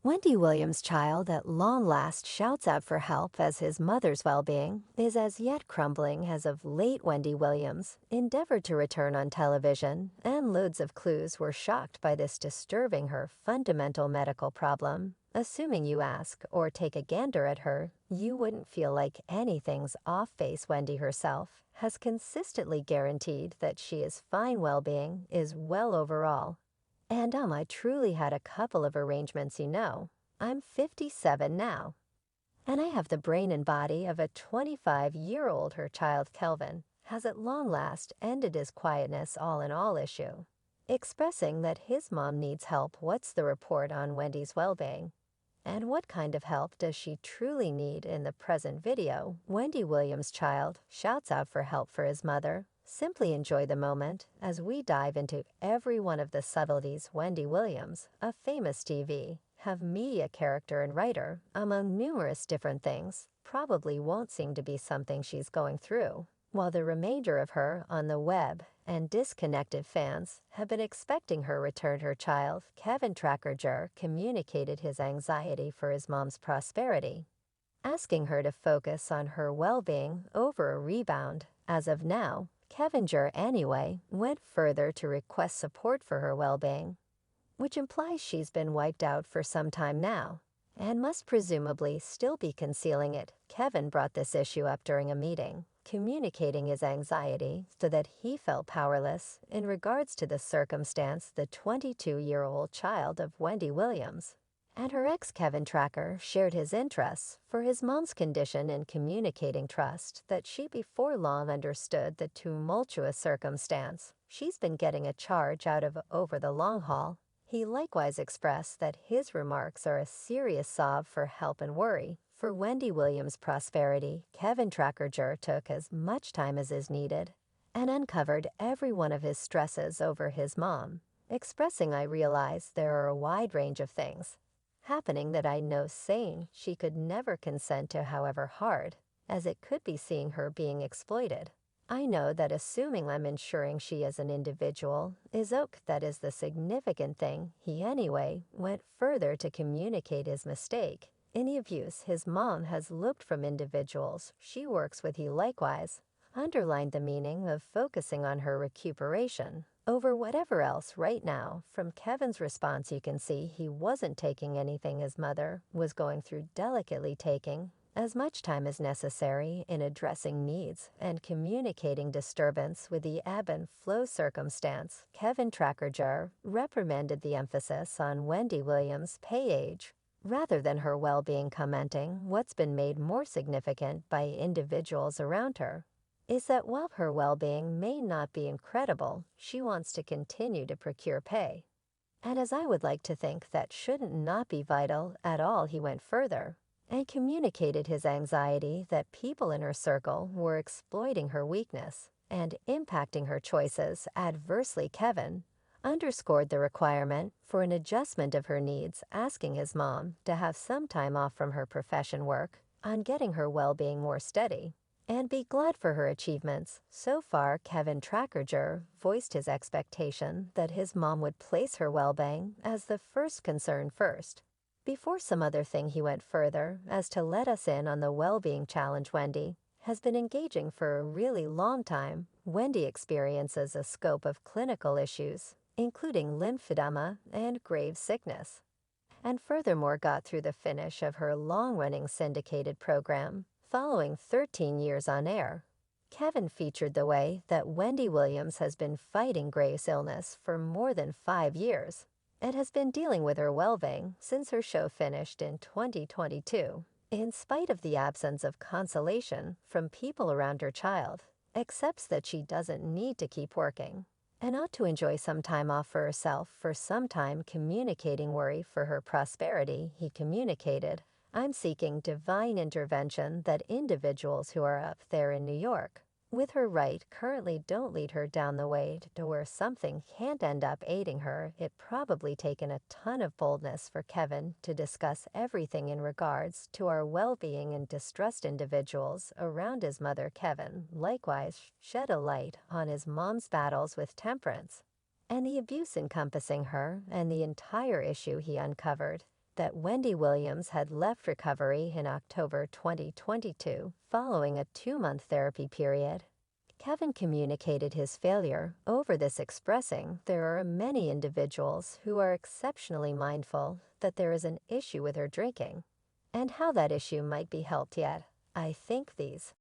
Wendy Williams' child at long last shouts out for help as his mother's well-being is as yet crumbling as of late. Wendy Williams endeavored to return on television, and loads of clues were shocked by this disturbing her fundamental medical problem. Assuming you ask or take a gander at her, you wouldn't feel like anything's off base. Wendy herself has consistently guaranteed that she is fine. Well-being is well overall. And I truly had a couple of arrangements. I'm 57 now, and I have the brain and body of a 25-year-old. Her child Kelvin has at long last ended his quietness all in all issue, expressing that his mom needs help. What's the report on Wendy's well-being? And what kind of help does she truly need in the present video? Wendy Williams' child shouts out for help for his mother. Simply enjoy the moment as we dive into every one of the subtleties. Wendy Williams, a famous TV, have media character and writer, among numerous different things, probably won't seem to be something she's going through, while the remainder of her on the web and disconnected fans have been expecting her return. Her child, Kevin Tracker, communicated his anxiety for his mom's prosperity, asking her to focus on her well-being over a rebound. As of now, Kevin anyway went further to request support for her well-being, which implies she's been wiped out for some time now and must presumably still be concealing it. Kevin brought this issue up during a meeting, communicating his anxiety so that he felt powerless in regards to the circumstance. The 22-year-old child of Wendy Williams and her ex Kevin Tracker shared his interests for his mom's condition in communicating trust that she before long understood the tumultuous circumstance she's been getting a charge out of over the long haul. He likewise expressed that his remarks are a serious sob for help and worry for Wendy Williams' prosperity. Kevin Tracker took as much time as is needed and uncovered every one of his stresses over his mom, expressing, "I realize there are a wide range of things happening that I know saying she could never consent to, however hard as it could be seeing her being exploited. I know that assuming I'm ensuring she as an individual is that is the significant thing." He anyway went further to communicate his mistake in the abuse his mom has looked from individuals she works with. He likewise underlined the meaning of focusing on her recuperation over whatever else right now. From Kevin's response, you can see he wasn't taking anything his mother was going through delicately, taking as much time as necessary in addressing needs and communicating disturbance with the ebb and flow circumstance. Kevin Tracker reprimanded the emphasis on Wendy Williams' pay age rather than her well-being, commenting what's been made more significant by individuals around her is that while her well-being may not be incredible, she wants to continue to procure pay. And as I would like to think that shouldn't not be vital at all. He went further and communicated his anxiety that people in her circle were exploiting her weakness and impacting her choices adversely. Kevin underscored the requirement for an adjustment of her needs, asking his mom to have some time off from her profession work on getting her well-being more steady and be glad for her achievements. So far, Kevin Tracker voiced his expectation that his mom would place her well-being as the first concern first, before some other thing. He went further as to let us in on the well-being challenge Wendy has been engaging for a really long time. Wendy experiences a scope of clinical issues, including lymphedema and grave sickness, and furthermore got through the finish of her long-running syndicated program. Following 13 years on air, Kevin featured the way that Wendy Williams has been fighting Graves' illness for more than 5 years and has been dealing with her well-being since her show finished in 2022. In spite of the absence of consolation from people around, her child accepts that she doesn't need to keep working and ought to enjoy some time off for herself for some time. Communicating worry for her prosperity, he communicated, "I'm seeking divine intervention that individuals who are up there in New York with her right currently don't lead her down the way to where something can't end up aiding her." It probably taken a ton of boldness for Kevin to discuss everything in regards to our well-being and distressed individuals around his mother. Kevin likewise shed a light on his mom's battles with temperance and the abuse encompassing her and the entire issue he uncovered that Wendy Williams had left recovery in October 2022 following a 2-month therapy period. Kevin communicated his failure over this, expressing there are many individuals who are exceptionally mindful that there is an issue with her drinking, and how that issue might be helped yet. I think these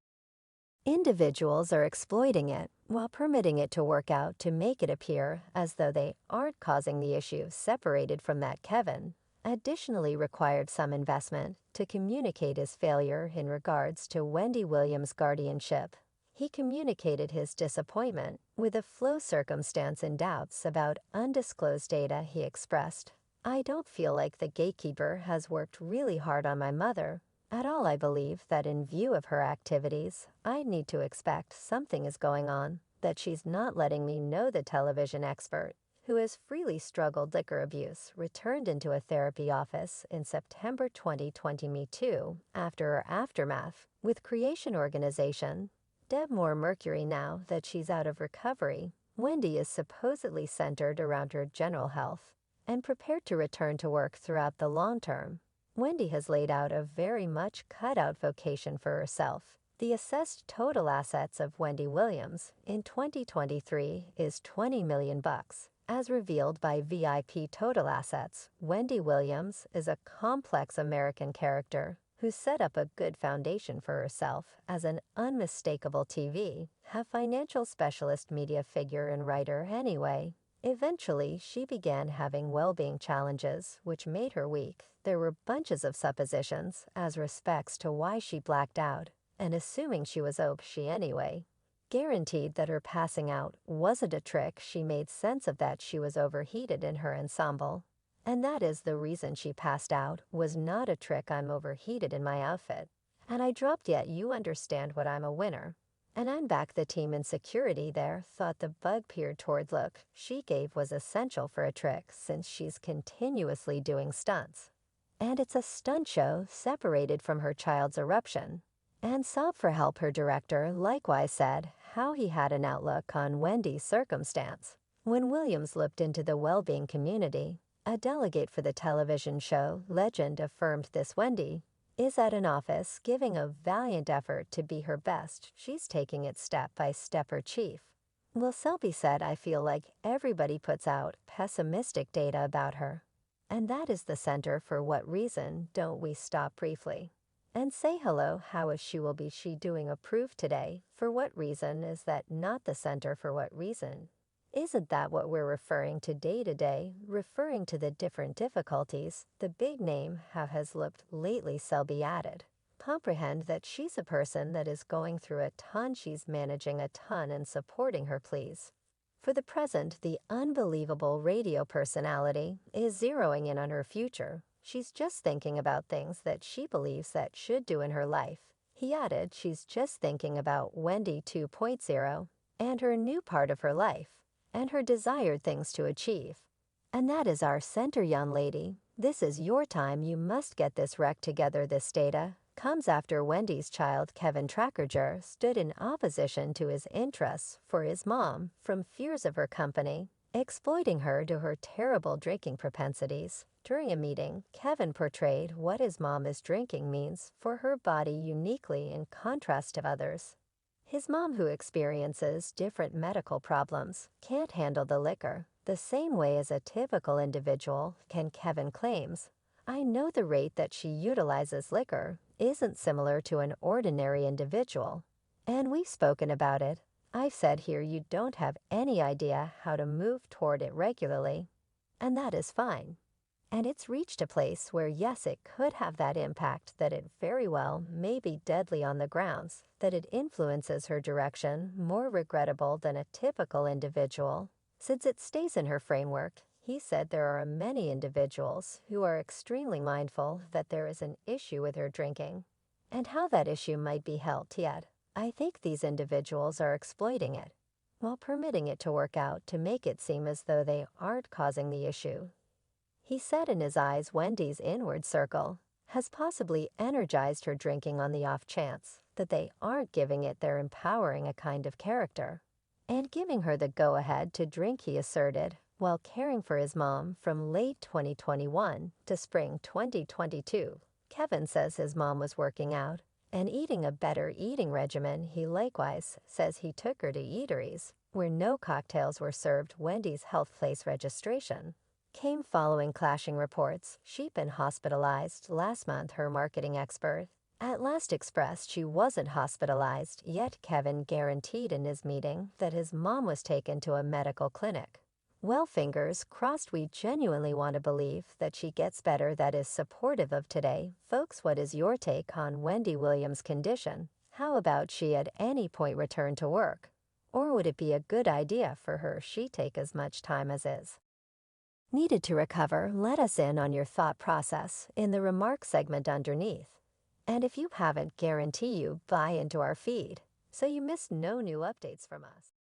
individuals are exploiting it while permitting it to work out to make it appear as though they aren't causing the issue. Separated from that, Kevin additionally required some investment to communicate his failure in regards to Wendy Williams' guardianship. He communicated his disappointment with a flow circumstance and doubts about undisclosed data. He expressed, "I don't feel like the gatekeeper has worked really hard on my mother at all. I believe that in view of her activities, I need to expect something is going on that she's not letting me know." The television expert, who has freely struggled liquor abuse, returned into a therapy office in September 2022 after her aftermath with Creation organization. Deb Moore Mercury. Now that she's out of recovery, Wendy is supposedly centered around her general health and prepared to return to work throughout the long term. Wendy has laid out a very much cut-out vocation for herself. The assessed total assets of Wendy Williams in 2023 is $20 million. As revealed by VIP Total Assets, Wendy Williams is a complex American character who set up a good foundation for herself as an unmistakable TV, financial specialist, media figure, and writer. Anyway, eventually she began having well-being challenges, which made her weak. There were bunches of suppositions as respects to why she blacked out, and assuming she was she anyway guaranteed that her passing out wasn't a trick. She made sense of that. She was overheated in her ensemble, and that is the reason she passed out. Was not a trick. I'm overheated in my outfit, and I dropped. Yet you understand what, I'm a winner, and I'm back. The team in security there thought the bug peered toward look she gave was essential for a trick, since she's continuously doing stunts, and it's a stunt show separated from her child's eruption, and sought for help. Her director likewise said how he had an outlook on Wendy's circumstance. When Williams looked into the well-being community, a delegate for the television show Legend affirmed this: Wendy is at an office giving a valiant effort to be her best. She's taking it step by step. Her chief, Will Selby, said, "I feel like everybody puts out pessimistic data about her, and that is the center. For what reason don't we stop briefly and say hello? How is she? Will be she doing approved today? For what reason is that not the center? For what reason isn't that what we're referring to day to day, referring to the different difficulties the big name has looked lately?" Selby added, "Comprehend that she's a person that is going through a ton. She's managing a ton and supporting her, please. For the present, the unbelievable radio personality is zeroing in on her future. She's just thinking about things that she believes that should do in her life." He added, "She's just thinking about Wendy 2.0 and her new part of her life and her desired things to achieve. And that is our center, young lady. This is your time. You must get this rec together." This data comes after Wendy's child, Kevin Trackerger, stood in opposition to his interests for his mom from fears of her company exploiting her to her terrible drinking propensities. During a meeting, Kevin portrayed what his mom is drinking means for her body uniquely in contrast to others. His mom, who experiences different medical problems, can't handle the liquor the same way as a typical individual can. Kevin claims, "I know the rate that she utilizes liquor isn't similar to an ordinary individual, and we've spoken about it. I've said here you don't have any idea how to move toward it regularly, and that is fine. And it's reached a place where yes, it could have that impact, that it very well may be deadly on the grounds that it influences her direction, more regrettable than a typical individual, since it stays in her framework." He said there are many individuals who are extremely mindful that there is an issue with her drinking, and how that issue might be helped. Yet, I think these individuals are exploiting it while permitting it to work out to make it seem as though they aren't causing the issue. He said in his eyes Wendy's inward circle has possibly energized her drinking on the off chance that they aren't giving it. They're empowering a kind of character and giving her the go-ahead to drink. He asserted, while caring for his mom from late 2021 to spring 2022. Kevin says his mom was working out and eating a better eating regimen. He likewise says he took her to eateries where no cocktails were served. Wendy's health place registration came following clashing reports she'd been hospitalized last month. Her marketing expert at last expressed she wasn't hospitalized, yet Kevin guaranteed in his meeting that his mom was taken to a medical clinic. Well, fingers crossed. We genuinely want to believe that she gets better. That is supportive of today. Folks, what is your take on Wendy Williams' condition? How about she at any point return to work? Or would it be a good idea for her she take as much time as is needed to recover? Let us in on your thought process in the remarks segment underneath. And if you haven't, guarantee you buy into our feed so you miss no new updates from us.